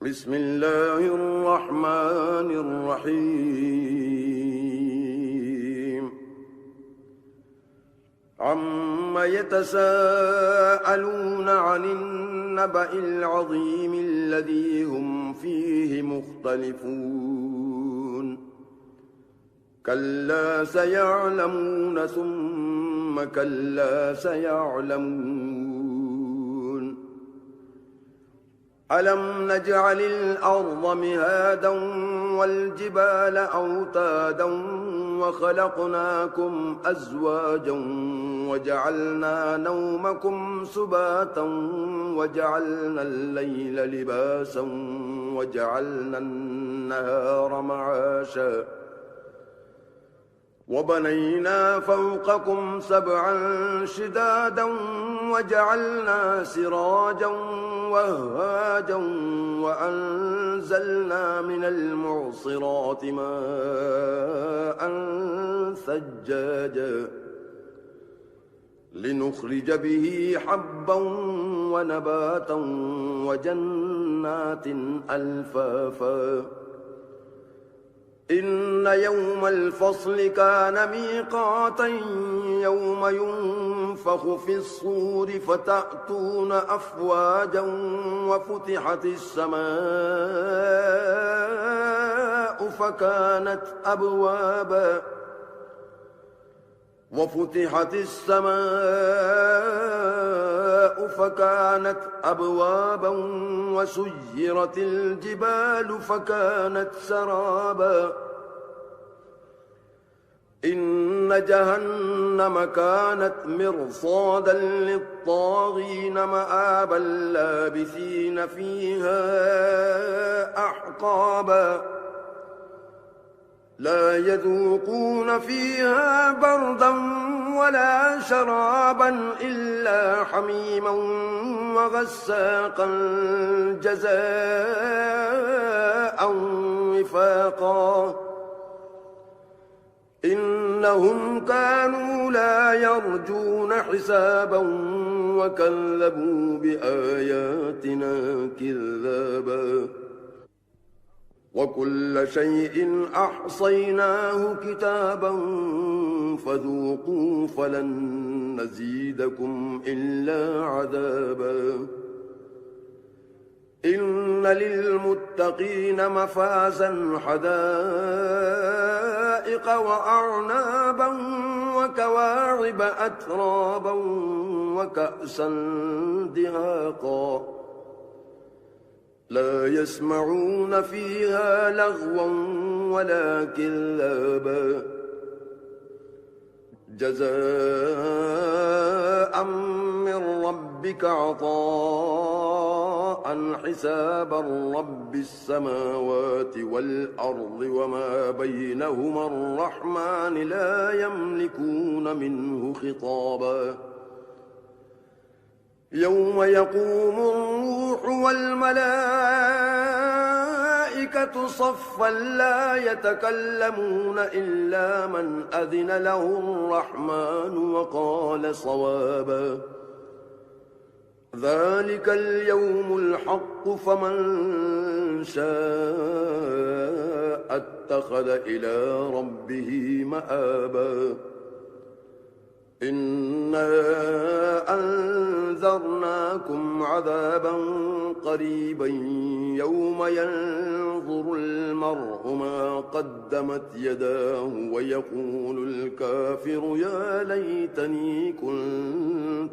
بسم الله الرحمن الرحيم عم يتساءلون عن النبأ العظيم الذي هم فيه مختلفون كلا سيعلمون ثم كلا سيعلمون ألم نجعل الأرض مهادا والجبال أوتادا وخلقناكم أزواجا وجعلنا نومكم سباتا وجعلنا الليل لباسا وجعلنا النهار معاشا وبنينا فوقكم سبعا شدادا وجعلنا سراجا وهاجا وأنزلنا من المعصرات ماء ثجاجا لنخرج به حبا ونباتا وجنات ألفافا إن يوم الفصل كان ميقاتا يوم ينفخ في الصور فتأتون أفواجا وفتحت السماء فكانت أبوابا وسيرت الجبال فكانت سرابا إن جهنم كانت مرصادا للطاغين مآبا لابثين فيها أحقابا لا يذوقون فيها بردا ولا شرابا إلا حميما وغساقا جزاء وفاقا إنهم كانوا لا يرجون حسابا وكذبوا بآياتنا كذابا وكل شيء أحصيناه كتابا فذوقوا فلن نزيدكم إلا عذابا إن للمتقين مفازا حدائق وأعنابا وكواعب أترابا وكأسا دهاقا لا يسمعون فيها لغوا ولا كذابا جزاء من ربك عطاء حسابا رب السماوات والأرض وما بينهما الرحمن لا يملكون منه خطابا يوم يقوم الروح والملائكة صفا لا يتكلمون إلا من أذن له الرحمن وقال صوابا ذلك اليوم الحق فمن شاء اتخذ إلى ربه مآبا إنا أنذرناكم عذابا قريبا يوم ينظر المرء ما قدمت يداه ويقول الكافر يا ليتني كنت